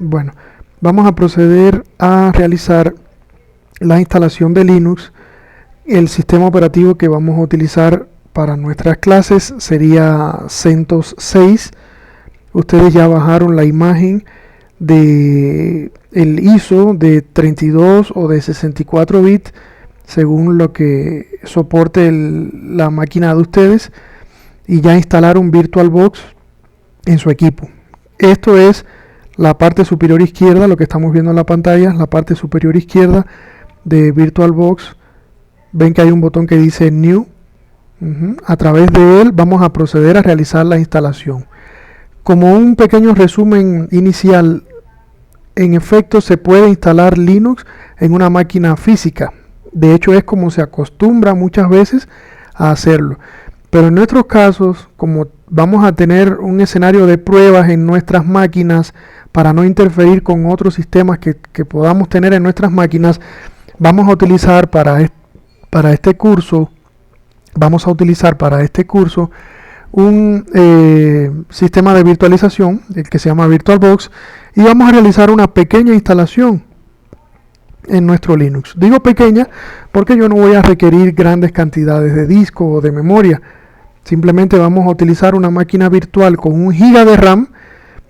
Bueno, vamos a proceder a realizar la instalación de Linux. El sistema operativo que vamos a utilizar para nuestras clases sería CentOS 6. Ustedes ya bajaron la imagen de el ISO de 32 o de 64 bits según lo que soporte la máquina de ustedes, y ya instalaron VirtualBox en su equipo. Esto es la parte superior izquierda, lo que estamos viendo en la pantalla, la parte superior izquierda de VirtualBox. Ven que hay un botón que dice New. A través de él vamos a proceder a realizar la instalación. Como un pequeño resumen inicial, en efecto se puede instalar Linux en una máquina física. De hecho es como se acostumbra muchas veces a hacerlo. Pero en nuestros casos, como vamos a tener un escenario de pruebas en nuestras máquinas para no interferir con otros sistemas que podamos tener en nuestras máquinas, vamos a utilizar para este curso un sistema de virtualización, el que se llama VirtualBox, y vamos a realizar una pequeña instalación en nuestro Linux. Digo pequeña porque yo no voy a requerir grandes cantidades de disco o de memoria. Simplemente vamos a utilizar una máquina virtual con 1 GB de RAM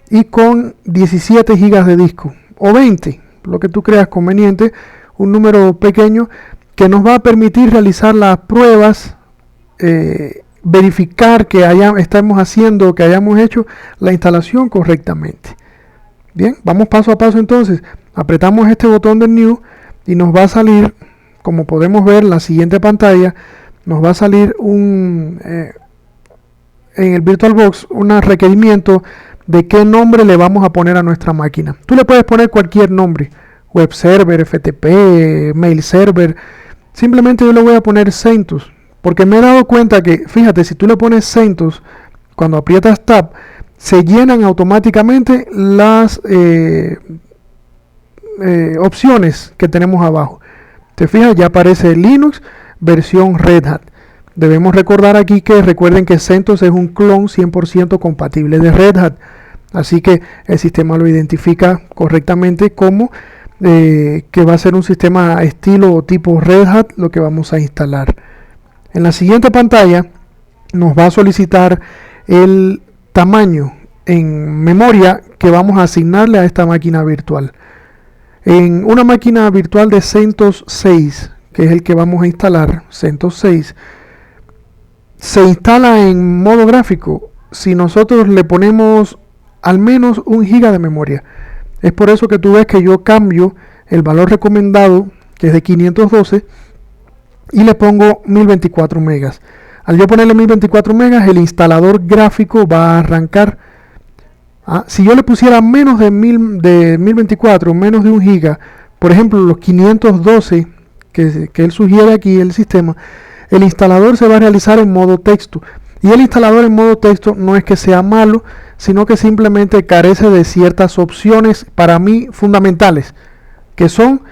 y con 17 GB de disco, o 20, lo que tú creas conveniente, un número pequeño que nos va a permitir realizar las pruebas, verificar que hayamos hecho la instalación correctamente. Bien, vamos paso a paso entonces. Apretamos este botón de New y nos va a salir, como podemos ver en la siguiente pantalla, nos va a salir en el VirtualBox un requerimiento de qué nombre le vamos a poner a nuestra máquina. Tú le puedes poner cualquier nombre, web server, FTP, mail server. Simplemente yo le voy a poner CentOS, porque me he dado cuenta que, fíjate, si tú le pones CentOS, cuando aprietas Tab, se llenan automáticamente las opciones que tenemos abajo. Te fijas, ya aparece Linux versión Red Hat. Debemos recordar aquí que recuerden que CentOS es un clon 100% compatible de Red Hat, así que el sistema lo identifica correctamente como que va a ser un sistema estilo o tipo Red Hat lo que vamos a instalar. En la siguiente pantalla nos va a solicitar el tamaño en memoria que vamos a asignarle a esta máquina virtual. En una máquina virtual de CentOS 6, que es el que vamos a instalar, CentOS 6, se instala en modo gráfico si nosotros le ponemos al menos 1 GB de memoria. Es por eso que tú ves que yo cambio el valor recomendado, que es de 512, y le pongo 1024 megas. Al yo ponerle 1024 megas, el instalador gráfico va a arrancar. Si yo le pusiera menos de 1024, menos de 1 GB, por ejemplo los 512 que él sugiere aquí el sistema, el instalador se va a realizar en modo texto. Y el instalador en modo texto no es que sea malo, sino que simplemente carece de ciertas opciones para mí fundamentales, que son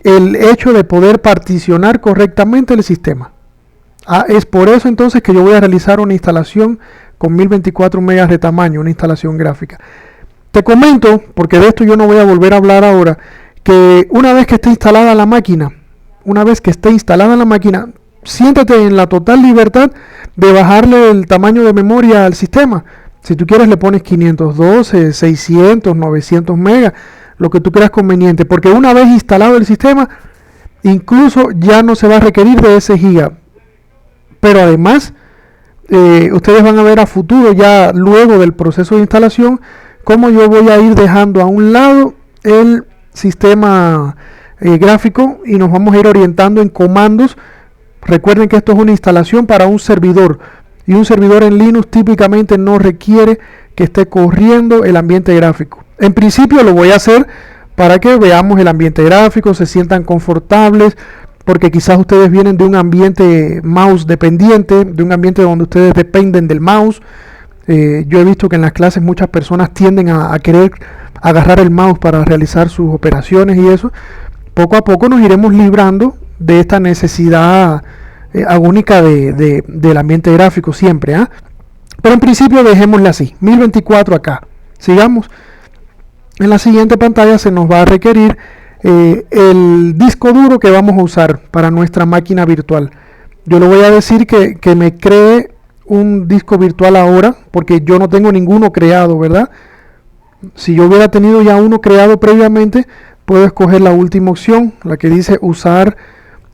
el hecho de poder particionar correctamente el sistema. Es por eso entonces que yo voy a realizar una instalación con 1024 megas de tamaño, una instalación gráfica. Te comento, porque de esto yo no voy a volver a hablar ahora, que una vez que esté instalada la máquina, siéntate en la total libertad de bajarle el tamaño de memoria al sistema. Si tú quieres le pones 512, 600, 900 megas, lo que tú creas conveniente, porque una vez instalado el sistema, incluso ya no se va a requerir de ese giga. Pero además, ustedes van a ver a futuro, ya luego del proceso de instalación, cómo yo voy a ir dejando a un lado el sistema gráfico y nos vamos a ir orientando en comandos. Recuerden que esto es una instalación para un servidor, y un servidor en Linux típicamente no requiere que esté corriendo el ambiente gráfico. En principio lo voy a hacer para que veamos el ambiente gráfico, se sientan confortables, porque quizás ustedes vienen de un ambiente mouse dependiente, de un ambiente donde ustedes dependen del mouse. Yo he visto que en las clases muchas personas tienden a querer agarrar el mouse para realizar sus operaciones y eso. Poco a poco nos iremos librando de esta necesidad agónica del ambiente gráfico siempre. Pero en principio dejémosle así, 1024 acá. Sigamos. en la siguiente pantalla se nos va a requerir el disco duro que vamos a usar para nuestra máquina virtual. Yo le voy a decir que me cree un disco virtual ahora, porque yo no tengo ninguno creado, ¿verdad? Si yo hubiera tenido ya uno creado previamente, puedo escoger la última opción, la que dice usar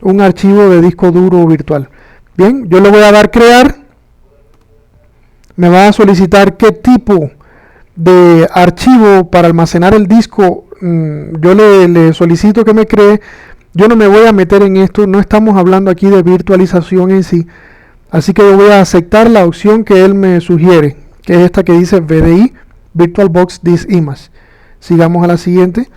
un archivo de disco duro virtual. Bien, yo le voy a dar crear. Me va a solicitar qué tipo de archivo para almacenar el disco yo le solicito que me cree. Yo no me voy a meter en esto, no estamos hablando aquí de virtualización en sí, así que yo voy a aceptar la opción que él me sugiere, que es esta que dice VDI, VirtualBox This Image. Sigamos a la siguiente.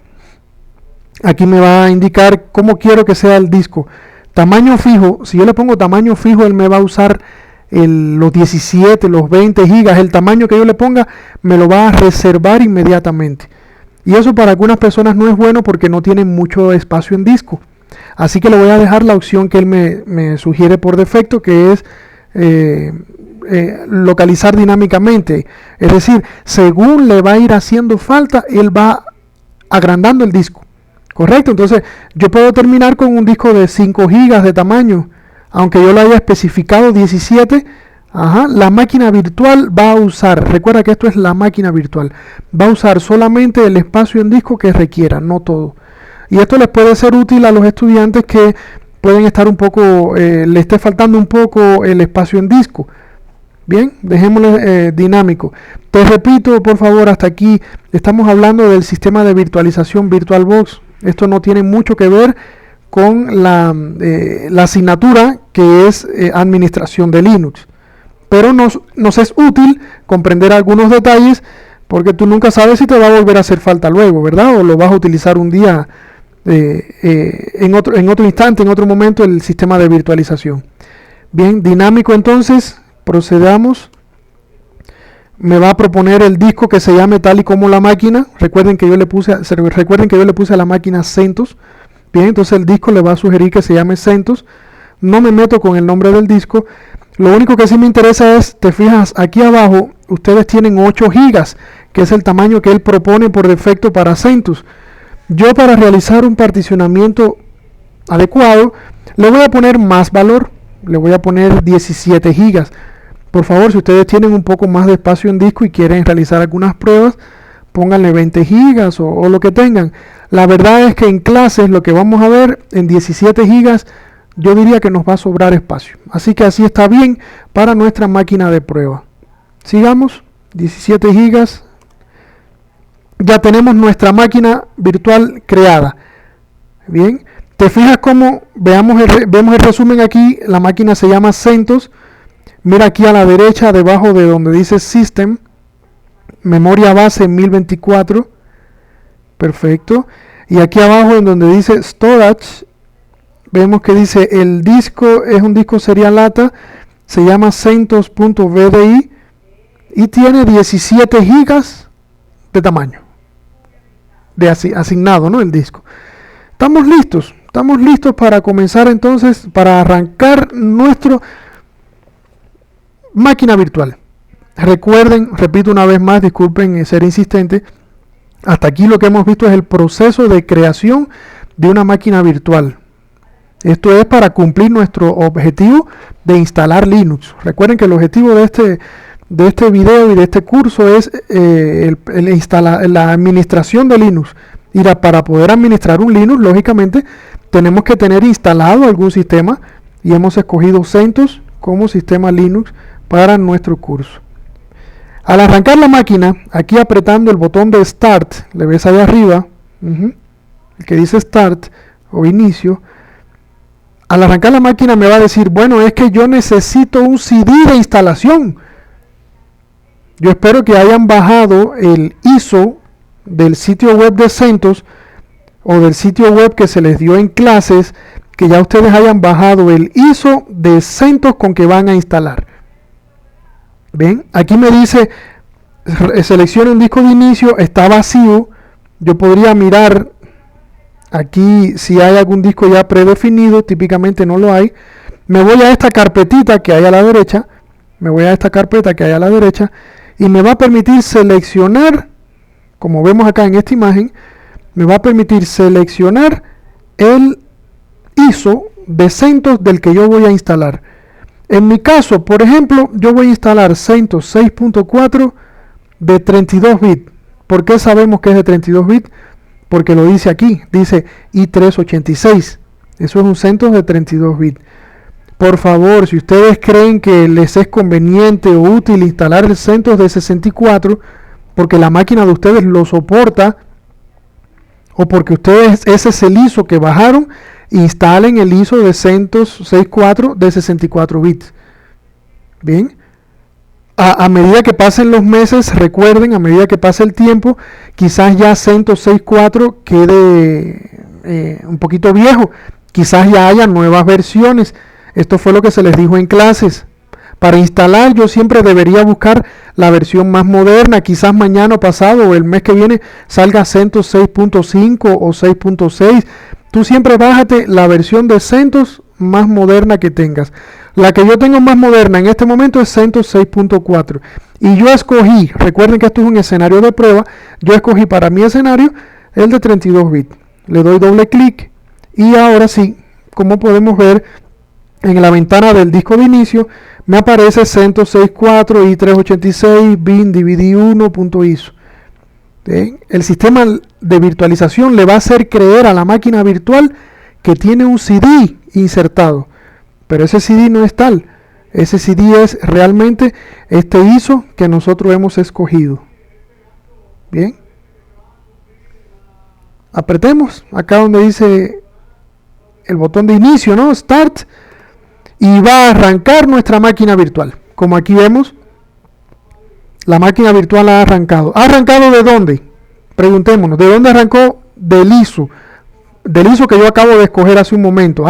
Aquí me va a indicar cómo quiero que sea el disco. Tamaño fijo, si yo le pongo tamaño fijo, él me va a usar los 17, los 20 gigas, el tamaño que yo le ponga me lo va a reservar inmediatamente. Y eso para algunas personas no es bueno porque no tienen mucho espacio en disco. Así que le voy a dejar la opción que él me sugiere por defecto, que es localizar dinámicamente. Es decir, según le va a ir haciendo falta, él va agrandando el disco. ¿Correcto? Entonces yo puedo terminar con un disco de 5 gigas de tamaño, aunque yo lo haya especificado 17. La máquina virtual va a usar, recuerda que esto es la máquina virtual, va a usar solamente el espacio en disco que requiera, no todo. Y esto les puede ser útil a los estudiantes que pueden estar un poco, le esté faltando un poco el espacio en disco. Bien, dejémosle dinámico. Te repito, por favor, hasta aquí estamos hablando del sistema de virtualización VirtualBox. Esto no tiene mucho que ver con la asignatura que es administración de Linux. Pero nos es útil comprender algunos detalles porque tú nunca sabes si te va a volver a hacer falta luego, ¿verdad? O lo vas a utilizar un día en otro instante, en otro momento, el sistema de virtualización. Bien, dinámico entonces, procedamos. Me va a proponer el disco que se llame tal y como la máquina. Recuerden que yo le puse a la máquina CentOS. Bien, entonces el disco le va a sugerir que se llame CentOS. No me meto con el nombre del disco. Lo único que sí me interesa es, te fijas, aquí abajo ustedes tienen 8 gigas, que es el tamaño que él propone por defecto para CentOS. Yo, para realizar un particionamiento adecuado, le voy a poner más valor, le voy a poner 17 gigas. Por favor, si ustedes tienen un poco más de espacio en disco y quieren realizar algunas pruebas, pónganle 20 gigas o lo que tengan. La verdad es que en clases lo que vamos a ver en 17 gigas, yo diría que nos va a sobrar espacio. Así que así está bien para nuestra máquina de prueba. Sigamos, 17 gigas. Ya tenemos nuestra máquina virtual creada. Bien, te fijas cómo vemos el resumen aquí. La máquina se llama CentOS. Mira aquí a la derecha, debajo de donde dice System, memoria base 1024. Perfecto. Y aquí abajo en donde dice Storage, vemos que dice el disco es un disco serial ATA, se llama CentOS.vdi y tiene 17 gigas de tamaño de asignado, ¿no? El disco. Estamos listos para comenzar entonces, para arrancar nuestra máquina virtual. Recuerden, repito una vez más, disculpen ser insistente, hasta aquí lo que hemos visto es el proceso de creación de una máquina virtual. Esto es para cumplir nuestro objetivo de instalar Linux. Recuerden que el objetivo de este video y de este curso es la administración de Linux. Y para poder administrar un Linux, lógicamente, tenemos que tener instalado algún sistema. Y hemos escogido CentOS como sistema Linux para nuestro curso. Al arrancar la máquina, aquí apretando el botón de Start, le ves ahí arriba, el que dice Start o Inicio. Al arrancar la máquina me va a decir, bueno, es que yo necesito un CD de instalación. Yo espero que hayan bajado el ISO del sitio web de CentOS o del sitio web que se les dio en clases, que ya ustedes hayan bajado el ISO de CentOS con que van a instalar. Bien, aquí me dice, seleccione un disco de inicio, está vacío. Yo podría mirar aquí si hay algún disco ya predefinido, típicamente no lo hay. Me voy a esta carpetita que hay a la derecha, y me va a permitir seleccionar como vemos acá en esta imagen, me va a permitir seleccionar el ISO de CentOS del que yo voy a instalar. En mi caso, por ejemplo, yo voy a instalar CentOS 6.4 de 32 bits. ¿Por qué sabemos que es de 32 bits? Porque lo dice aquí, dice i386. Eso es un CentOS de 32 bits. Por favor, si ustedes creen que les es conveniente o útil instalar el CentOS de 64, porque la máquina de ustedes lo soporta, o porque ustedes, ese es el ISO que bajaron, instalen el ISO de CentOS 6.4 de 64 bits. Bien. A medida que pasen los meses, recuerden, a medida que pase el tiempo, quizás ya CentOS 6.4 quede un poquito viejo. Quizás ya haya nuevas versiones. Esto fue lo que se les dijo en clases. Para instalar yo siempre debería buscar la versión más moderna. Quizás mañana o pasado o el mes que viene salga CentOS 6.5 o 6.6. Tú siempre bájate la versión de CentOS más moderna que tengas. La que yo tengo más moderna en este momento es CentOS 6.4. Y yo escogí, recuerden que esto es un escenario de prueba, yo escogí para mi escenario el de 32 bits. Le doy doble clic y ahora sí, como podemos ver, en la ventana del disco de inicio me aparece CentOS 6.4 i386 bin dvd1.iso. El sistema de virtualización le va a hacer creer a la máquina virtual que tiene un CD insertado, pero ese CD no es tal. Ese CD es realmente este ISO que nosotros hemos escogido. Bien, apretemos acá donde dice el botón de inicio, ¿no? Start, y va a arrancar nuestra máquina virtual. Como aquí vemos, la máquina virtual ha arrancado. ¿Ha arrancado de dónde? Preguntémonos, ¿de dónde arrancó? Del ISO que yo acabo de escoger hace un momento.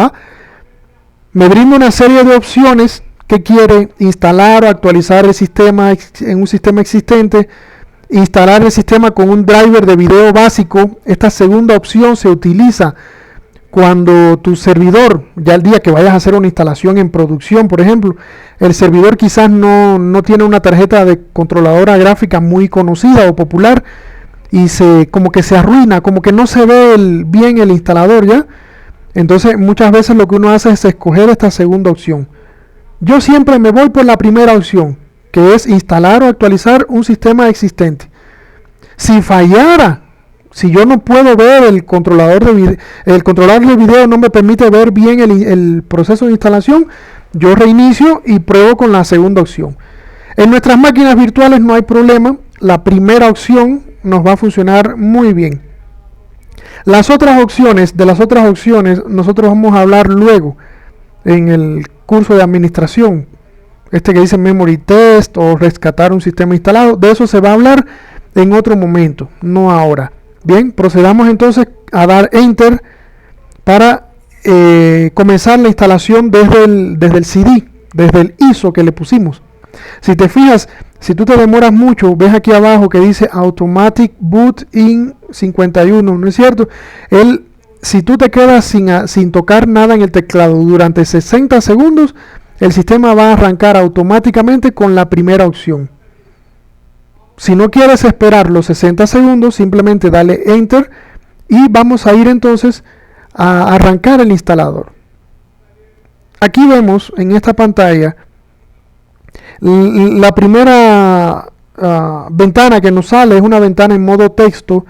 Me brinda una serie de opciones que quiere: instalar o actualizar el sistema en un sistema existente, instalar el sistema con un driver de video básico. Esta segunda opción se utiliza cuando tu servidor, ya el día que vayas a hacer una instalación en producción, por ejemplo, el servidor quizás no tiene una tarjeta de controladora gráfica muy conocida o popular, y como que se arruina, como que no se ve bien el instalador, ¿ya? Entonces muchas veces lo que uno hace es escoger esta segunda opción. Yo siempre me voy por la primera opción, que es instalar o actualizar un sistema existente. Si fallara, si yo no puedo ver el controlador de video no me permite ver bien el proceso de instalación, yo reinicio y pruebo con la segunda opción. En nuestras máquinas virtuales no hay problema, la primera opción nos va a funcionar muy bien. De las otras opciones nosotros vamos a hablar luego en el curso de administración, que dice Memory Test o rescatar un sistema instalado. De eso se va a hablar en otro momento, no ahora. Bien, procedamos entonces a dar Enter para comenzar la instalación desde el CD, desde el ISO que le pusimos. Si te fijas, si tú te demoras mucho, ves aquí abajo que dice Automatic Boot in 51, ¿no es cierto? Si tú te quedas sin tocar nada en el teclado durante 60 segundos, el sistema va a arrancar automáticamente con la primera opción. Si no quieres esperar los 60 segundos, simplemente dale Enter y vamos a ir entonces a arrancar el instalador. Aquí vemos en esta pantalla la primera ventana que nos sale es una ventana en modo texto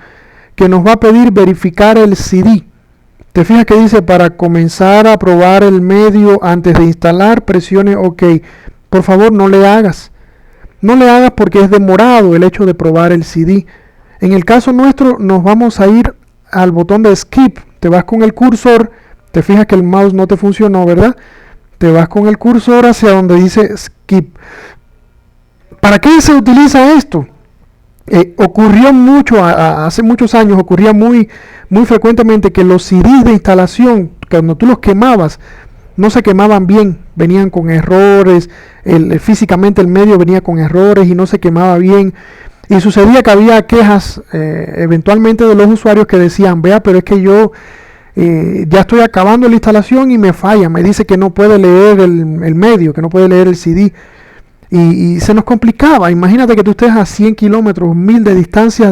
que nos va a pedir verificar el CD. Te fijas que dice: para comenzar a probar el medio antes de instalar, presione OK. Por favor, no le hagas porque es demorado el hecho de probar el CD. En el caso nuestro nos vamos a ir al botón de Skip. Te vas con el cursor, te fijas que el mouse no te funcionó, ¿verdad? Te vas con el cursor hacia donde dice Skip. ¿Para qué se utiliza esto? Ocurrió mucho, hace muchos años, ocurría muy frecuentemente que los CDs de instalación, cuando tú los quemabas, no se quemaban bien, venían con errores, físicamente el medio venía con errores y no se quemaba bien. Y sucedía que había quejas eventualmente de los usuarios que decían: vea, pero es que yo ya estoy acabando la instalación y me falla, me dice que no puede leer el medio, que no puede leer el CD. Y se nos complicaba. Imagínate que tú estés a 100 kilómetros, 1000 de distancia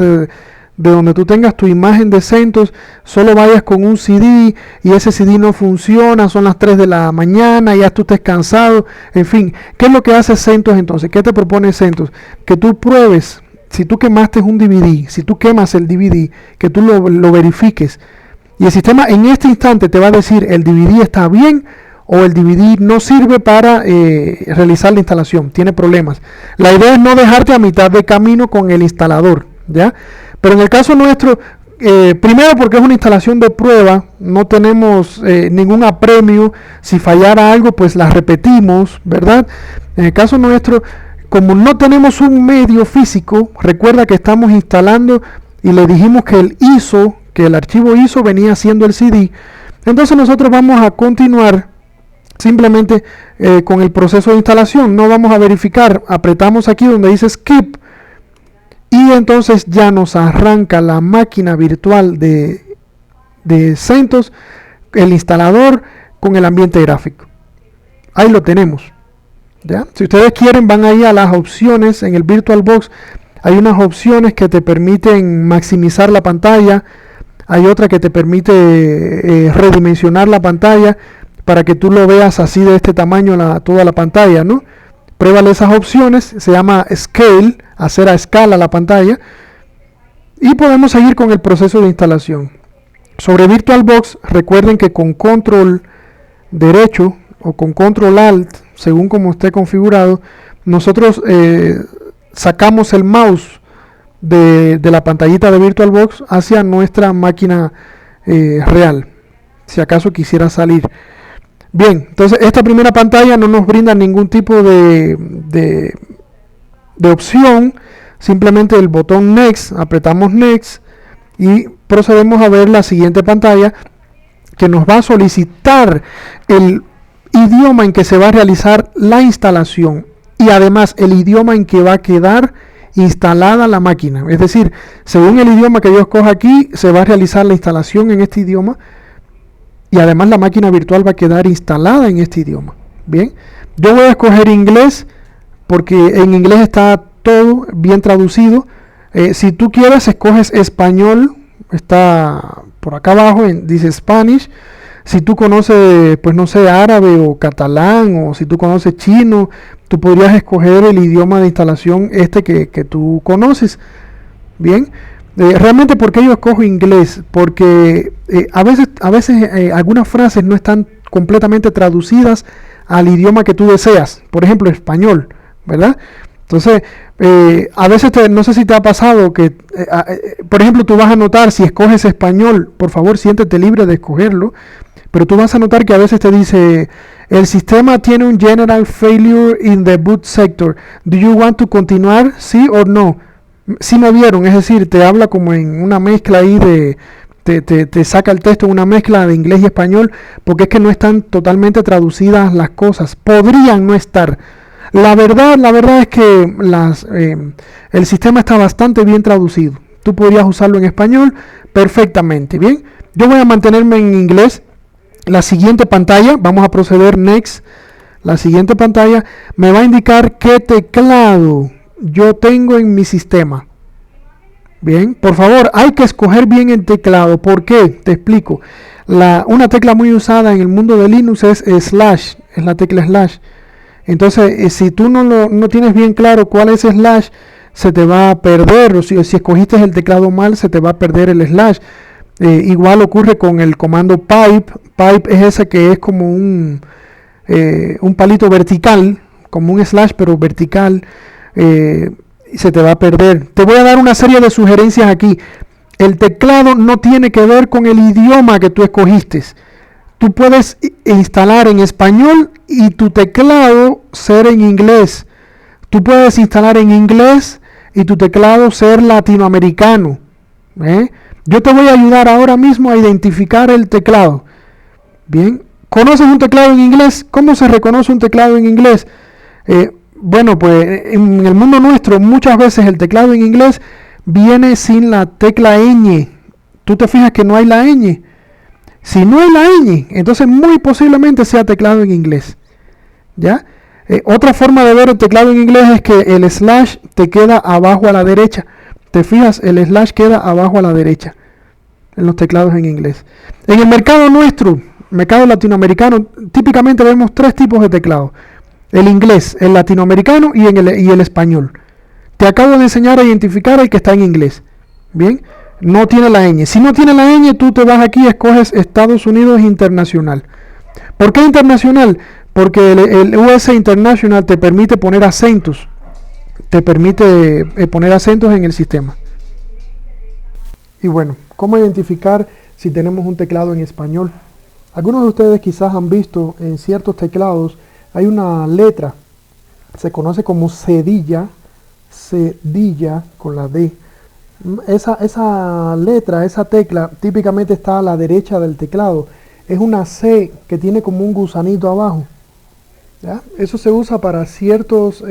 de donde tú tengas tu imagen de CentOS, solo vayas con un CD y ese CD no funciona, son las 3 de la mañana, ya tú estés cansado, en fin. ¿Qué es lo que hace CentOS entonces? ¿Qué te propone CentOS? Que tú pruebes, si tú quemaste un DVD, si tú quemas el DVD, que tú lo verifiques. Y el sistema en este instante te va a decir el DVD está bien o el DVD no sirve para realizar la instalación, tiene problemas. La idea es no dejarte a mitad de camino con el instalador, ¿ya? Pero en el caso nuestro, primero porque es una instalación de prueba, no tenemos ningún apremio, si fallara algo pues la repetimos, ¿verdad? En el caso nuestro, como no tenemos un medio físico, recuerda que estamos instalando y le dijimos que el ISO, que el archivo ISO venía siendo el CD, entonces nosotros vamos a continuar simplemente con el proceso de instalación, no vamos a verificar, apretamos aquí donde dice Skip, y entonces ya nos arranca la máquina virtual de CentOS, el instalador con el ambiente gráfico. Ahí lo tenemos. ¿Ya? Si ustedes quieren, van ahí a las opciones. En el VirtualBox hay unas opciones que te permiten maximizar la pantalla. Hay otra que te permite redimensionar la pantalla para que tú lo veas así de este tamaño toda la pantalla, ¿no? Pruébale esas opciones, se llama Scale, hacer a escala la pantalla, y podemos seguir con el proceso de instalación. Sobre VirtualBox, recuerden que con control derecho o con control alt, según como esté configurado, nosotros sacamos el mouse de la pantallita de VirtualBox hacia nuestra máquina real, si acaso quisiera salir. Bien, entonces esta primera pantalla no nos brinda ningún tipo de opción, simplemente el botón Next, apretamos Next y procedemos a ver la siguiente pantalla que nos va a solicitar el idioma en que se va a realizar la instalación y además el idioma en que va a quedar instalada la máquina. Es decir, según el idioma que yo escoja aquí, se va a realizar la instalación en este idioma. Y además la máquina virtual va a quedar instalada en este idioma. Bien, yo voy a escoger inglés porque en inglés está todo bien traducido. Si tú quieres, escoges español, está por acá abajo, dice Spanish. Si tú conoces, pues no sé, árabe o catalán, o si tú conoces chino, tú podrías escoger el idioma de instalación que tú conoces. Bien. Realmente, ¿por qué yo escojo inglés? Porque a veces algunas frases no están completamente traducidas al idioma que tú deseas. Por ejemplo, español, ¿verdad? Entonces, a veces no sé si te ha pasado que, por ejemplo, tú vas a notar, si escoges español, por favor, siéntete libre de escogerlo, pero tú vas a notar que a veces te dice, el sistema tiene un general failure in the boot sector. Do you want to continuar? ¿Sí o no? Si me vieron, es decir, te habla como en una mezcla ahí te saca el texto en una mezcla de inglés y español, porque es que no están totalmente traducidas las cosas, podrían no estar. La verdad es que el sistema está bastante bien traducido, tú podrías usarlo en español perfectamente, bien. Yo voy a mantenerme en inglés. La siguiente pantalla, vamos a proceder next, la siguiente pantalla me va a indicar qué teclado yo tengo en mi sistema. Bien, por favor, hay que escoger bien el teclado. ¿Por qué? Te explico. Una tecla muy usada en el mundo de Linux es slash, es la tecla slash. Entonces, si tú no tienes bien claro cuál es slash, se te va a perder. O si escogiste el teclado mal, se te va a perder el slash. Igual ocurre con el comando pipe. Pipe es ese que es como un palito vertical, como un slash pero vertical. Se te va a perder. Te voy a dar una serie de sugerencias aquí. El teclado no tiene que ver con el idioma que tú escogiste. Tú puedes instalar en español y tu teclado ser en inglés. Tú puedes instalar en inglés y tu teclado ser latinoamericano. Yo te voy a ayudar ahora mismo a identificar el teclado. Bien, ¿conoces un teclado en inglés? ¿Cómo se reconoce un teclado en inglés? Bueno, pues en el mundo nuestro muchas veces el teclado en inglés viene sin la tecla ñ. Tú te fijas que no hay la ñ. Si no hay la ñ, entonces muy posiblemente sea teclado en inglés. ¿Ya? Otra forma de ver el teclado en inglés es que el slash te queda abajo a la derecha. Te fijas, el slash queda abajo a la derecha en los teclados en inglés. En el mercado nuestro, mercado latinoamericano, típicamente vemos tres tipos de teclados: el inglés, el latinoamericano y el español. Te acabo de enseñar a identificar el que está en inglés. Bien, no tiene la ñ. Si no tiene la ñ, tú te vas aquí y escoges Estados Unidos Internacional. ¿Por qué internacional? Porque el US International te permite poner acentos. Te permite poner acentos en el sistema. Y bueno, ¿cómo identificar si tenemos un teclado en español? Algunos de ustedes quizás han visto en ciertos teclados hay una letra, se conoce como cedilla con la D. Esa letra, esa tecla, típicamente está a la derecha del teclado. Es una C que tiene como un gusanito abajo. ¿Ya? Eso se usa para ciertas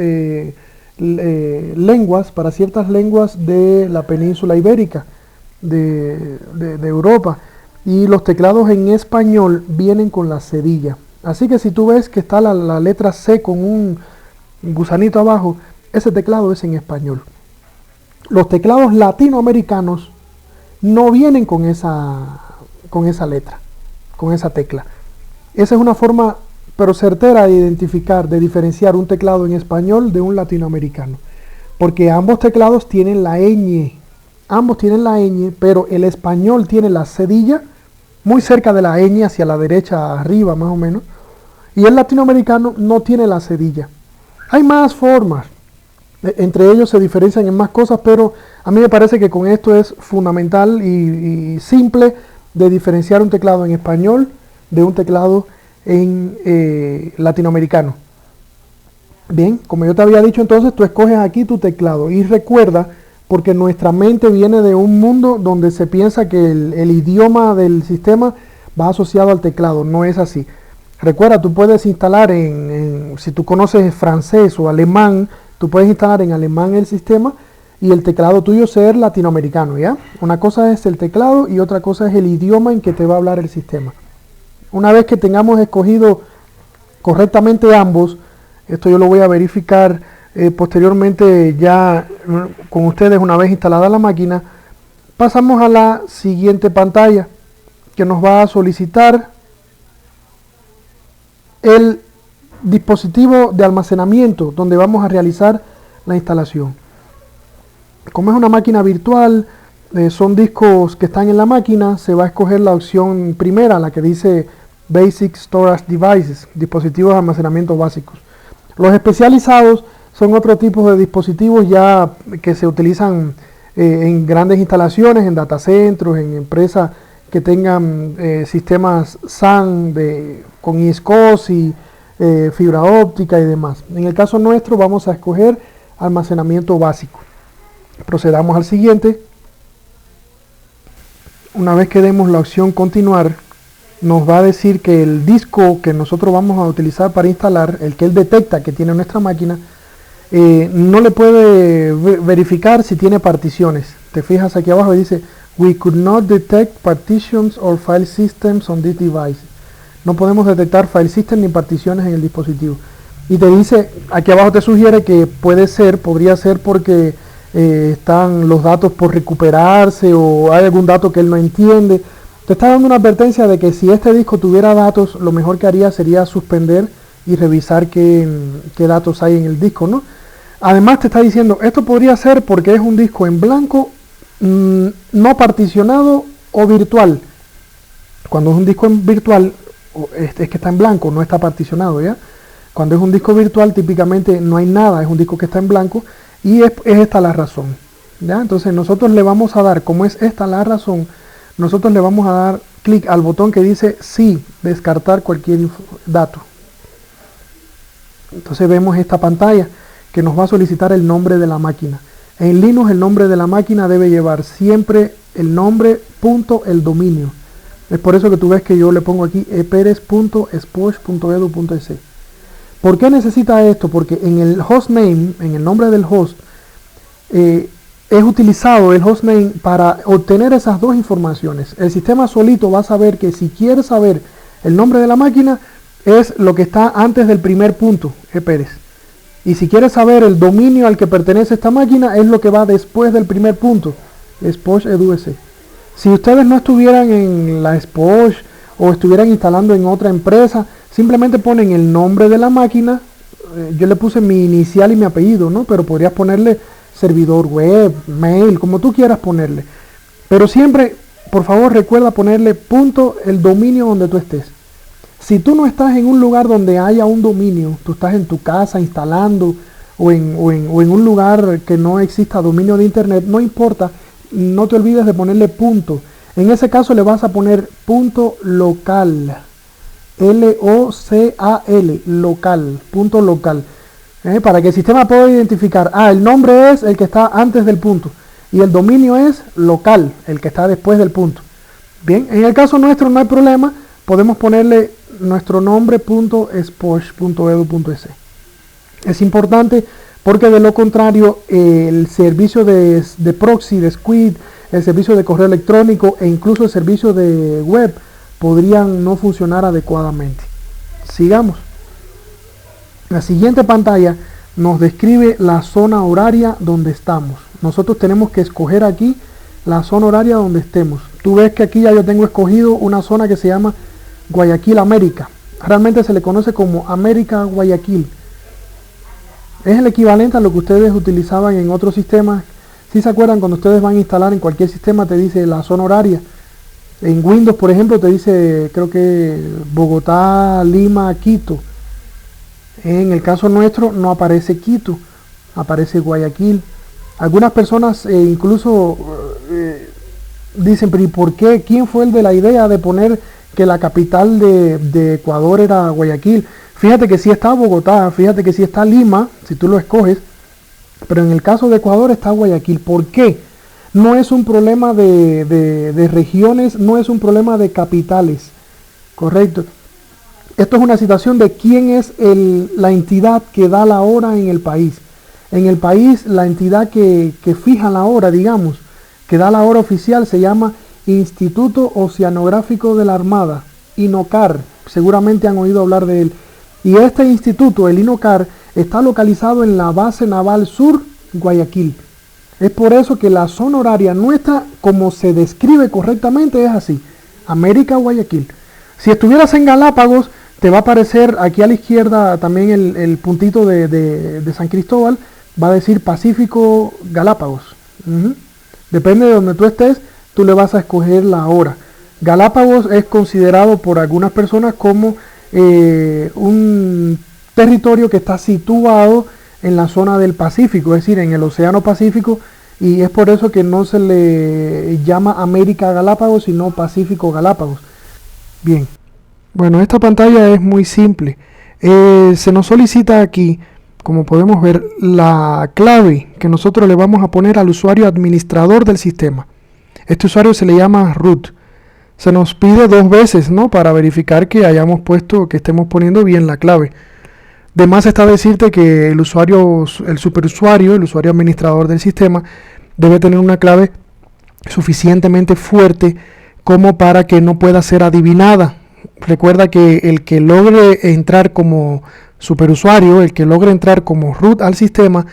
lenguas de la península ibérica, de Europa. Y los teclados en español vienen con la cedilla. Así que si tú ves que está la letra C con un gusanito abajo, ese teclado es en español. Los teclados latinoamericanos no vienen con esa letra, con esa tecla. Esa es una forma pero certera de identificar, de diferenciar un teclado en español de un latinoamericano. Porque ambos teclados tienen la ñ. Ambos tienen la ñ, pero el español tiene la cedilla muy cerca de la ñ, hacia la derecha, arriba más o menos. Y el latinoamericano no tiene la cedilla. Hay más formas. Entre ellos se diferencian en más cosas, pero a mí me parece que con esto es fundamental y simple de diferenciar un teclado en español de un teclado en latinoamericano. Bien, como yo te había dicho, entonces tú escoges aquí tu teclado y recuerda, porque nuestra mente viene de un mundo donde se piensa que el idioma del sistema va asociado al teclado. No es así. Recuerda, tú puedes instalar si tú conoces francés o alemán, tú puedes instalar en alemán el sistema y el teclado tuyo ser latinoamericano, ¿ya? Una cosa es el teclado y otra cosa es el idioma en que te va a hablar el sistema. Una vez que tengamos escogido correctamente ambos, esto yo lo voy a verificar posteriormente ya con ustedes una vez instalada la máquina, pasamos a la siguiente pantalla que nos va a solicitar el dispositivo de almacenamiento donde vamos a realizar la instalación. Como es una máquina virtual, son discos que están en la máquina, se va a escoger la opción primera, la que dice Basic Storage Devices, dispositivos de almacenamiento básicos. Los especializados son otro tipo de dispositivos ya que se utilizan en grandes instalaciones, en datacentros, en empresas que tengan sistemas SAN con iSCSI, fibra óptica y demás. En el caso nuestro vamos a escoger almacenamiento básico. Procedamos al siguiente. Una vez que demos la opción continuar, nos va a decir que el disco que nosotros vamos a utilizar para instalar, el que él detecta que tiene nuestra máquina, no le puede verificar si tiene particiones. Te fijas aquí abajo y dice "We could not detect partitions or file systems on this device". No podemos detectar file system ni particiones en el dispositivo. Y te dice, aquí abajo te sugiere que podría ser porque están los datos por recuperarse o hay algún dato que él no entiende. Te está dando una advertencia de que si este disco tuviera datos, lo mejor que haría sería suspender y revisar qué datos hay en el disco, ¿no? Además te está diciendo, esto podría ser porque es un disco en blanco, no particionado o virtual. Cuando es un disco en virtual, es que está en blanco, no está particionado, ¿ya? Cuando es un disco virtual, típicamente no hay nada, es un disco que está en blanco y es esta la razón, ¿ya? Entonces nosotros le vamos a dar, como es esta la razón, nosotros le vamos a dar clic al botón que dice sí, descartar cualquier dato. Entonces vemos esta pantalla que nos va a solicitar el nombre de la máquina. En Linux el nombre de la máquina debe llevar siempre el nombre punto el dominio. Es por eso que tú ves que yo le pongo aquí eperes.sposh.edu.es. ¿Por qué necesita esto? Porque en el hostname, en el nombre del host, es utilizado el hostname para obtener esas dos informaciones. El sistema solito va a saber que si quiere saber el nombre de la máquina, es lo que está antes del primer punto, eperes. Y si quieres saber el dominio al que pertenece esta máquina, es lo que va después del primer punto, SPOS EduC. Si ustedes no estuvieran en la SPOS o estuvieran instalando en otra empresa, simplemente ponen el nombre de la máquina. Yo le puse mi inicial y mi apellido, ¿no? Pero podrías ponerle servidor web, mail, como tú quieras ponerle. Pero siempre, por favor, recuerda ponerle punto el dominio donde tú estés. Si tú no estás en un lugar donde haya un dominio, tú estás en tu casa instalando o en un lugar que no exista dominio de internet, no importa, no te olvides de ponerle punto. En ese caso le vas a poner punto local, L-O-C-A-L, local, punto local, para que el sistema pueda identificar, el nombre es el que está antes del punto y el dominio es local, el que está después del punto. Bien, en el caso nuestro no hay problema, podemos ponerle nuestro nombre .sposh.edu.es. Es importante porque de lo contrario el servicio de proxy, de Squid, el servicio de correo electrónico e incluso el servicio de web podrían no funcionar adecuadamente. Sigamos. La siguiente pantalla nos describe la zona horaria donde estamos. Nosotros tenemos que escoger aquí la zona horaria donde estemos. Tú ves que aquí ya yo tengo escogido una zona que se llama Guayaquil América. Realmente se le conoce como América Guayaquil. Es el equivalente a lo que ustedes utilizaban en otros sistemas. Si se acuerdan, cuando ustedes van a instalar en cualquier sistema te dice la zona horaria. En Windows, por ejemplo, te dice, creo que Bogotá, Lima, Quito. En el caso nuestro no aparece Quito, aparece Guayaquil. Algunas personas incluso dicen, pero ¿y por qué? ¿Quién fue el de la idea de poner que la capital de Ecuador era Guayaquil? Fíjate que sí está Bogotá, fíjate que sí está Lima, si tú lo escoges, pero en el caso de Ecuador está Guayaquil. ¿Por qué? No es un problema de regiones, no es un problema de capitales, ¿correcto? Esto es una situación de quién es la entidad que da la hora en el país. En el país, la entidad que fija la hora, digamos, que da la hora oficial, se llama Instituto Oceanográfico de la Armada, INOCAR. Seguramente han oído hablar de él. Y este instituto, el INOCAR, está localizado en la Base Naval Sur, Guayaquil. Es por eso que la zona horaria nuestra, como se describe correctamente, es así: América Guayaquil. Si estuvieras en Galápagos, te va a aparecer aquí a la izquierda también el puntito de San Cristóbal, va a decir Pacífico Galápagos. Depende de donde tú estés, tú le vas a escoger la hora. Galápagos es considerado por algunas personas como un territorio que está situado en la zona del Pacífico, es decir, en el Océano Pacífico, y es por eso que no se le llama América Galápagos, sino Pacífico Galápagos. Bien, bueno, esta pantalla es muy simple. Se nos solicita aquí, como podemos ver, la clave que nosotros le vamos a poner al usuario administrador del sistema. Este usuario se le llama root. Se nos pide 2 veces, ¿no?, para verificar que hayamos puesto, que estemos poniendo bien la clave. De más está decirte que el usuario, el superusuario, el usuario administrador del sistema, debe tener una clave suficientemente fuerte como para que no pueda ser adivinada. Recuerda que el que logre entrar como superusuario, el que logre entrar como root al sistema,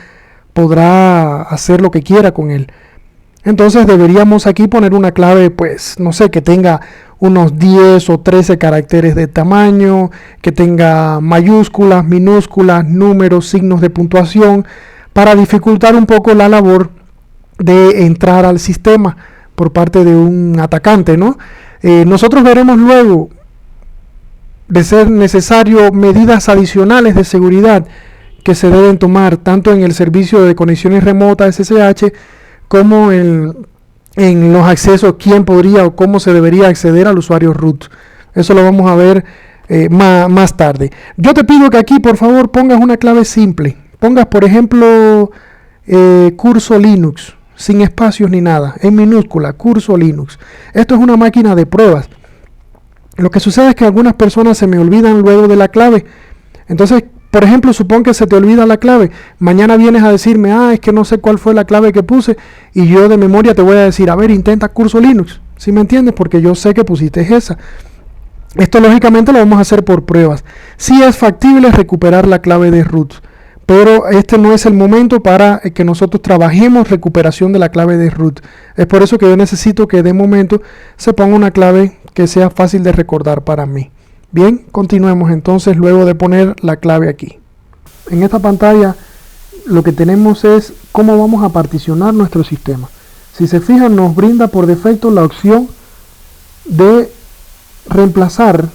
podrá hacer lo que quiera con él. Entonces deberíamos aquí poner una clave, pues, no sé, que tenga unos 10 o 13 caracteres de tamaño, que tenga mayúsculas, minúsculas, números, signos de puntuación, para dificultar un poco la labor de entrar al sistema por parte de un atacante, ¿no? Nosotros veremos luego, de ser necesario, medidas adicionales de seguridad que se deben tomar tanto en el servicio de conexiones remotas SSH como en los accesos, quién podría o cómo se debería acceder al usuario root. Eso lo vamos a ver más tarde. Yo te pido que aquí, por favor, pongas una clave simple. Pongas, por ejemplo, curso Linux, sin espacios ni nada, en minúscula, curso Linux. Esto es una máquina de pruebas. Lo que sucede es que algunas personas se me olvidan luego de la clave. Entonces, por ejemplo, supón que se te olvida la clave. Mañana vienes a decirme, es que no sé cuál fue la clave que puse. Y yo de memoria te voy a decir, a ver, intenta curso Linux. ¿Sí me entiendes? Porque yo sé que pusiste esa. Esto lógicamente lo vamos a hacer por pruebas. Sí es factible recuperar la clave de root, pero este no es el momento para que nosotros trabajemos recuperación de la clave de root. Es por eso que yo necesito que de momento se ponga una clave que sea fácil de recordar para mí. Bien, continuemos entonces luego de poner la clave aquí. En esta pantalla lo que tenemos es cómo vamos a particionar nuestro sistema. Si se fijan, nos brinda por defecto la opción de reemplazar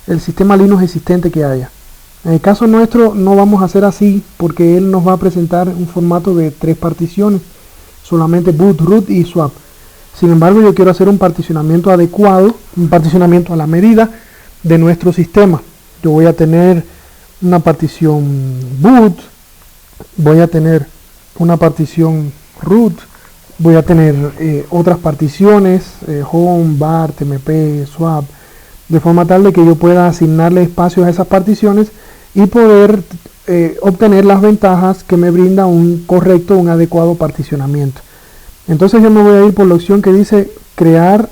el sistema Linux existente que haya. En el caso nuestro no vamos a hacer así porque él nos va a presentar un formato de 3 particiones, solamente boot, root y swap. Sin embargo, yo quiero hacer un particionamiento adecuado, un particionamiento a la medida de nuestro sistema. Yo voy a tener una partición boot, voy a tener una partición root, voy a tener otras particiones, home, bar, tmp, swap, de forma tal de que yo pueda asignarle espacios a esas particiones y poder obtener las ventajas que me brinda un adecuado particionamiento. Entonces yo me voy a ir por la opción que dice crear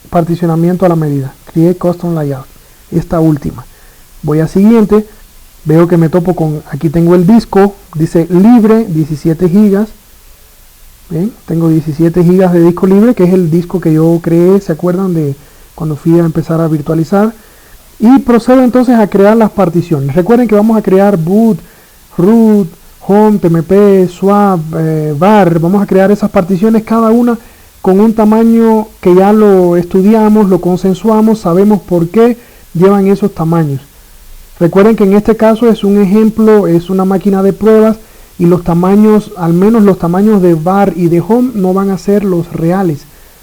particionamiento a la medida, create custom layout, esta última. Voy a siguiente, veo que me topo con, aquí tengo el disco, dice libre 17 gigas. Bien, tengo 17 gigas de disco libre, que es el disco que yo creé, ¿se acuerdan de cuando fui a empezar a virtualizar? Y procedo entonces a crear las particiones. Recuerden que vamos a crear boot, root, home, tmp, swap, bar. Vamos a crear esas particiones cada una con un tamaño que ya lo estudiamos, lo consensuamos, sabemos por qué llevan esos tamaños. Recuerden que en este caso es un ejemplo, es una máquina de pruebas y los tamaños, al menos los tamaños de bar y de home, no van a ser los reales.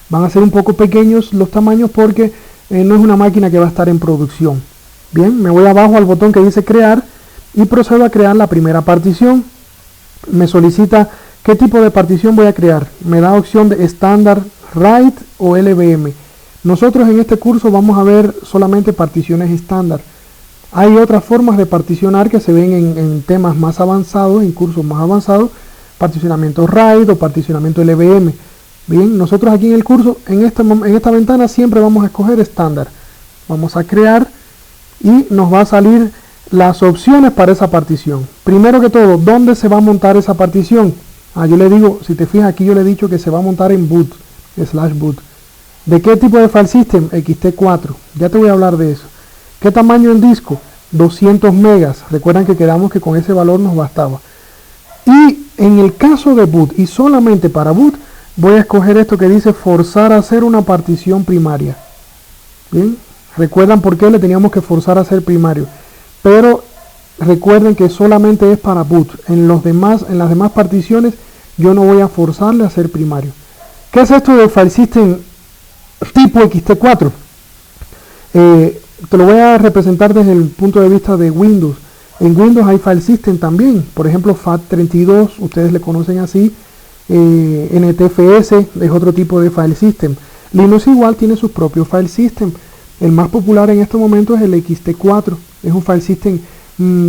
Van a ser un poco pequeños los tamaños porque no es una máquina que va a estar en producción. Bien, me voy abajo al botón que dice crear y procedo a crear la primera partición. Me solicita qué tipo de partición voy a crear. Me da opción de estándar, RAID o LVM. Nosotros en este curso vamos a ver solamente particiones estándar. Hay otras formas de particionar que se ven en temas más avanzados, en cursos más avanzados, particionamiento RAID o particionamiento LVM. Bien, nosotros aquí en el curso, en esta ventana siempre vamos a escoger estándar. Vamos a crear y nos va a salir las opciones para esa partición. Primero que todo, ¿dónde se va a montar esa partición? Yo le digo, si te fijas aquí yo le he dicho que se va a montar en boot, /boot. ¿De qué tipo de file system? XT4. Ya te voy a hablar de eso. ¿Qué tamaño en disco? 200 megas. Recuerdan que quedamos que con ese valor nos bastaba. Y en el caso de boot y solamente para boot, voy a escoger esto que dice forzar a hacer una partición primaria. Bien, recuerdan por qué le teníamos que forzar a hacer primario. Pero recuerden que solamente es para boot. En las demás particiones yo no voy a forzarle a hacer primario. ¿Qué es esto de file system tipo XT4? Te lo voy a representar desde el punto de vista de Windows. En Windows hay file system también. Por ejemplo, FAT32, ustedes le conocen así. NTFS es otro tipo de file system. Linux igual tiene sus propios file system. El más popular en este momento es el XT4. Es un file system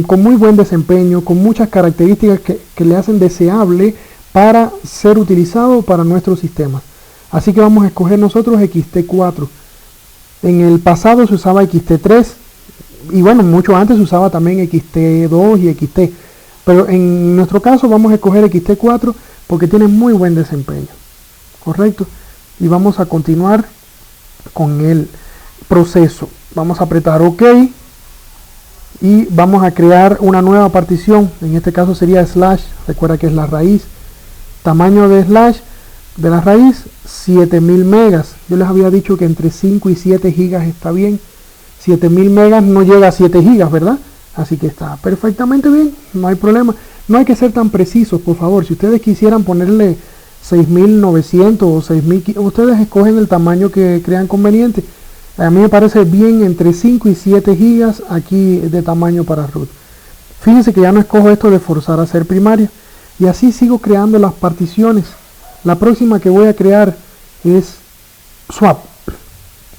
con muy buen desempeño, con muchas características que le hacen deseable para ser utilizado para nuestros sistemas. Así que vamos a escoger nosotros XT4. En el pasado se usaba XT3 y bueno, mucho antes se usaba también XT2 y XT. Pero en nuestro caso vamos a escoger XT4 porque tiene muy buen desempeño. Correcto. Y vamos a continuar con el proceso. Vamos a apretar OK y vamos a crear una nueva partición. En este caso sería slash, recuerda que es la raíz. Tamaño de slash de la raíz 7000 megas. Yo les había dicho que entre 5 y 7 gigas está bien. 7000 megas no llega a 7 gigas, ¿verdad? Así que está perfectamente bien, no hay problema. No hay que ser tan precisos, por favor. Si ustedes quisieran ponerle 6900 o 6000, ustedes escogen el tamaño que crean conveniente. A mí me parece bien entre 5 y 7 gigas aquí de tamaño para root. Fíjense que ya no escojo esto de forzar a hacer primario. Y así sigo creando las particiones. La próxima que voy a crear es swap.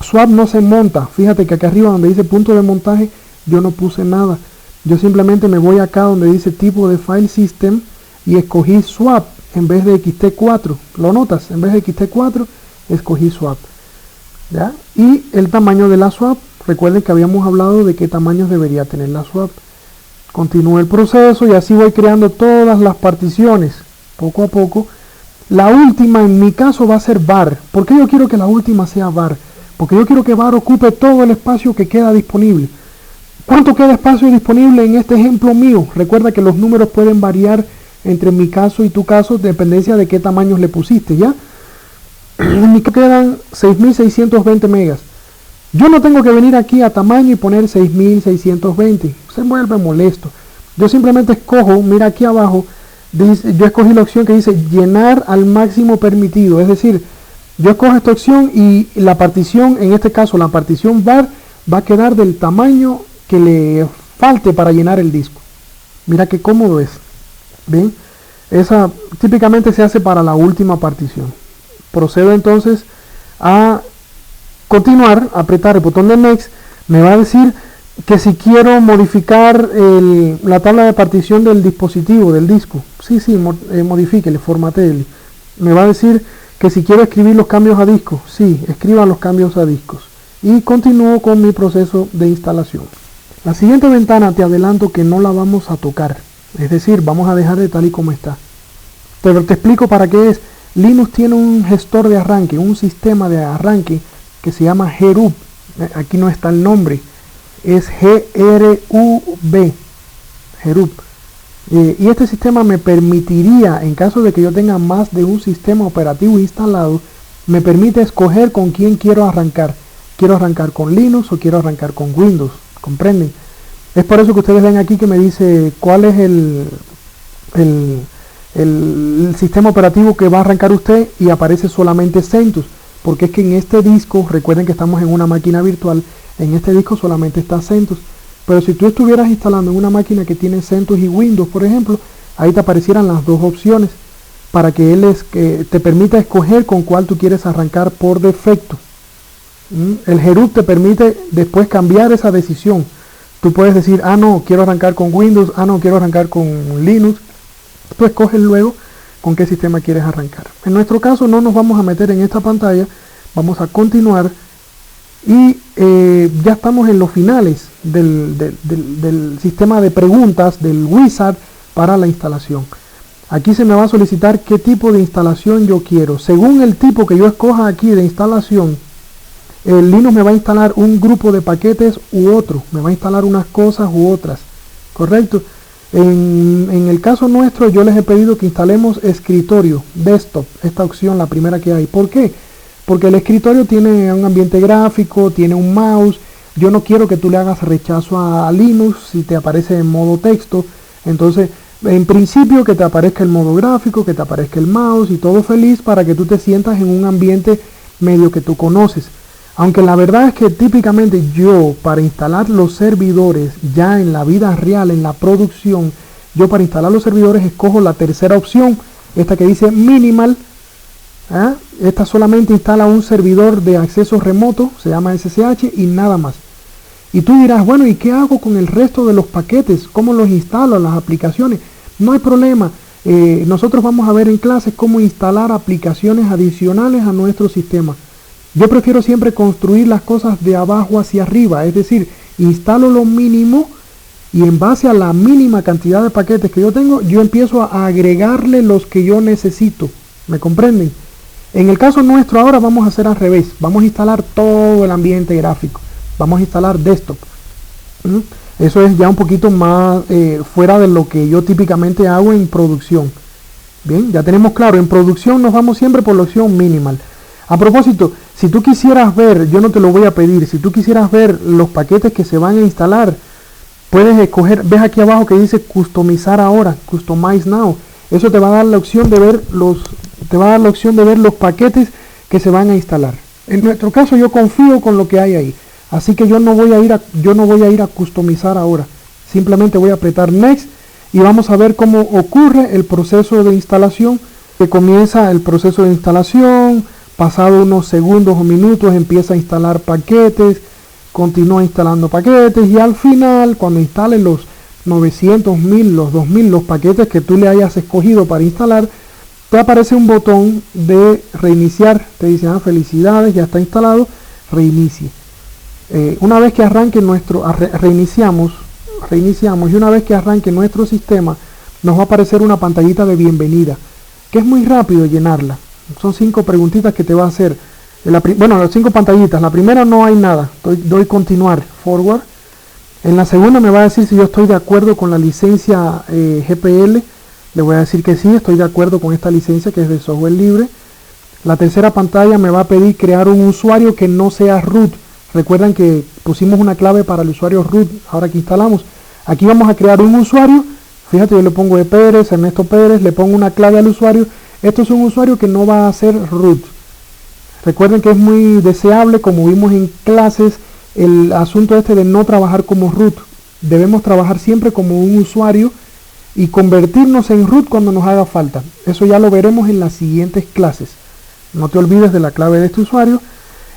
Swap no se monta. Fíjate que acá arriba donde dice punto de montaje, yo no puse nada. Yo simplemente me voy acá donde dice tipo de file system y escogí swap en vez de XT4. ¿Lo notas? En vez de XT4 escogí swap. Y el tamaño de la swap, recuerden que habíamos hablado de qué tamaños debería tener la swap. Continúo el proceso y así voy creando todas las particiones, poco a poco. La última en mi caso va a ser var. ¿Por qué yo quiero que la última sea var? Porque yo quiero que var ocupe todo el espacio que queda disponible. ¿Cuánto queda espacio disponible en este ejemplo mío? Recuerda que los números pueden variar entre mi caso y tu caso, dependencia de qué tamaños le pusiste, ¿ya? En mi caso quedan 6620 megas. Yo no tengo que venir aquí a tamaño y poner 6620. Se vuelve molesto. Yo simplemente escojo, mira aquí abajo, dice, yo escogí la opción que dice llenar al máximo permitido. Es decir, yo escojo esta opción y la partición, en este caso la partición var, va a quedar del tamaño que le falte para llenar el disco. Mira qué cómodo es. ¿Ven? Esa típicamente se hace para la última partición. Procedo entonces a continuar, apretar el botón de Next. Me va a decir que si quiero modificar la tabla de partición del dispositivo, del disco. Sí, modifíquele, formatele. Me va a decir que si quiero escribir los cambios a disco. Sí, escriba los cambios a discos. Y continúo con mi proceso de instalación. La siguiente ventana te adelanto que no la vamos a tocar. Es decir, vamos a dejar de tal y como está. Pero te explico para qué es. Linux tiene un gestor de arranque, un sistema de arranque que se llama grub. Aquí no está el nombre. Es grub. Grub. Y este sistema me permitiría, en caso de que yo tenga más de un sistema operativo instalado, me permite escoger con quién quiero arrancar. ¿Quiero arrancar con Linux o quiero arrancar con Windows? ¿Comprenden? Es por eso que ustedes ven aquí que me dice cuál es el sistema operativo que va a arrancar usted y aparece solamente CentOS, porque es que en este disco, recuerden que estamos en una máquina virtual, en este disco solamente está CentOS. Pero si tú estuvieras instalando en una máquina que tiene CentOS y Windows, por ejemplo, ahí te aparecieran las dos opciones para que que te permita escoger con cuál tú quieres arrancar por defecto. El grub te permite después cambiar esa decisión. Tú puedes decir, no, quiero arrancar con Windows, no, quiero arrancar con Linux. Tú escoges luego con qué sistema quieres arrancar. En nuestro caso no nos vamos a meter en esta pantalla, vamos a continuar y ya estamos en los finales del sistema de preguntas del wizard para la instalación. Aquí se me va a solicitar qué tipo de instalación yo quiero. Según el tipo que yo escoja aquí de instalación, el Linux me va a instalar un grupo de paquetes u otro, me va a instalar unas cosas u otras, ¿correcto? En el caso nuestro yo les he pedido que instalemos escritorio, desktop, esta opción, la primera que hay. ¿Por qué? Porque el escritorio tiene un ambiente gráfico, tiene un mouse. Yo no quiero que tú le hagas rechazo a Linux si te aparece en modo texto. Entonces, en principio que te aparezca el modo gráfico, que te aparezca el mouse y todo feliz para que tú te sientas en un ambiente medio que tú conoces. Aunque la verdad es que típicamente yo para instalar los servidores ya en la vida real, en la producción, yo para instalar los servidores escojo la tercera opción, esta que dice minimal. Esta solamente instala un servidor de acceso remoto, se llama SSH y nada más. Y tú dirás, bueno, ¿y qué hago con el resto de los paquetes? ¿Cómo los instalo, las aplicaciones? No hay problema. Nosotros vamos a ver en clases cómo instalar aplicaciones adicionales a nuestro sistema. Yo prefiero siempre construir las cosas de abajo hacia arriba, es decir, instalo lo mínimo y en base a la mínima cantidad de paquetes que yo tengo, yo empiezo a agregarle los que yo necesito. ¿Me comprenden? En el caso nuestro ahora vamos a hacer al revés, vamos a instalar todo el ambiente gráfico, vamos a instalar desktop. Eso es ya un poquito más fuera de lo que yo típicamente hago en producción. Bien, ya tenemos claro, en producción nos vamos siempre por la opción minimal. A propósito, si tú quisieras ver, yo no te lo voy a pedir, si tú quisieras ver los paquetes que se van a instalar, puedes escoger, ves aquí abajo que dice customizar ahora, customize now. Eso te va a dar la opción de ver los paquetes que se van a instalar. En nuestro caso yo confío con lo que hay ahí, así que yo no voy a ir a customizar ahora. Simplemente voy a apretar next y vamos a ver cómo ocurre el proceso de instalación. Que comienza el proceso de instalación. Pasado unos segundos o minutos empieza a instalar paquetes, continúa instalando paquetes y al final, cuando instale los 900, 1000, los 2000, los paquetes que tú le hayas escogido para instalar, te aparece un botón de reiniciar. Te dice, felicidades, ya está instalado, reinicie. Una vez que arranque reiniciamos, reiniciamos y una vez que arranque nuestro sistema nos va a aparecer una pantallita de bienvenida, que es muy rápido llenarla. Son 5 preguntitas que te va a hacer. Bueno, las 5 pantallitas. La primera no hay nada, doy continuar, forward. En la segunda me va a decir si yo estoy de acuerdo con la licencia GPL. Le voy a decir que sí, estoy de acuerdo con esta licencia que es de software libre. La tercera pantalla me va a pedir crear un usuario que no sea root. Recuerdan que pusimos una clave para el usuario root, ahora que instalamos. Aquí vamos a crear un usuario. Fíjate, yo le pongo de Pérez, Ernesto Pérez, le pongo una clave al usuario. Esto es un usuario que no va a ser root. Recuerden que es muy deseable, como vimos en clases, el asunto este de no trabajar como root. Debemos trabajar siempre como un usuario y convertirnos en root cuando nos haga falta. Eso ya lo veremos en las siguientes clases. No te olvides de la clave de este usuario.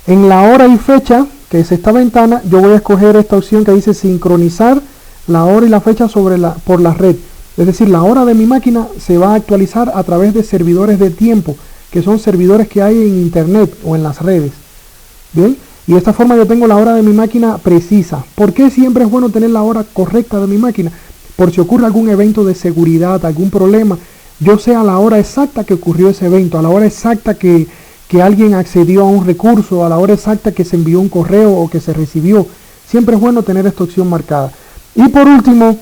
En la hora y fecha, que es esta ventana, yo voy a escoger esta opción que dice sincronizar la hora y la fecha por la red. Es decir, la hora de mi máquina se va a actualizar a través de servidores de tiempo, que son servidores que hay en internet o en las redes. Bien, y de esta forma yo tengo la hora de mi máquina precisa. ¿Por qué siempre es bueno tener la hora correcta de mi máquina? Por si ocurre algún evento de seguridad, algún problema, yo sé a la hora exacta que ocurrió ese evento, a la hora exacta que alguien accedió a un recurso, a la hora exacta que se envió un correo o que se recibió. Siempre es bueno tener esta opción marcada. Y por último,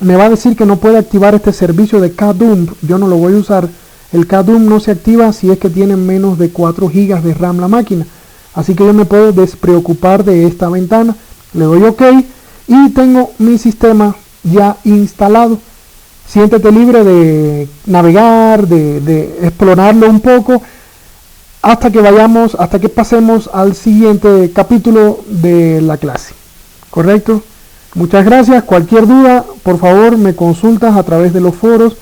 me va a decir que no puede activar este servicio de KDump. Yo no lo voy a usar. El KDump no se activa si es que tiene menos de 4 GB de RAM la máquina. Así que yo me puedo despreocupar de esta ventana. Le doy OK y tengo mi sistema ya instalado. Siéntete libre de navegar, de explorarlo un poco hasta que pasemos al siguiente capítulo de la clase. ¿Correcto? Muchas gracias. Cualquier duda, por favor, me consultas a través de los foros.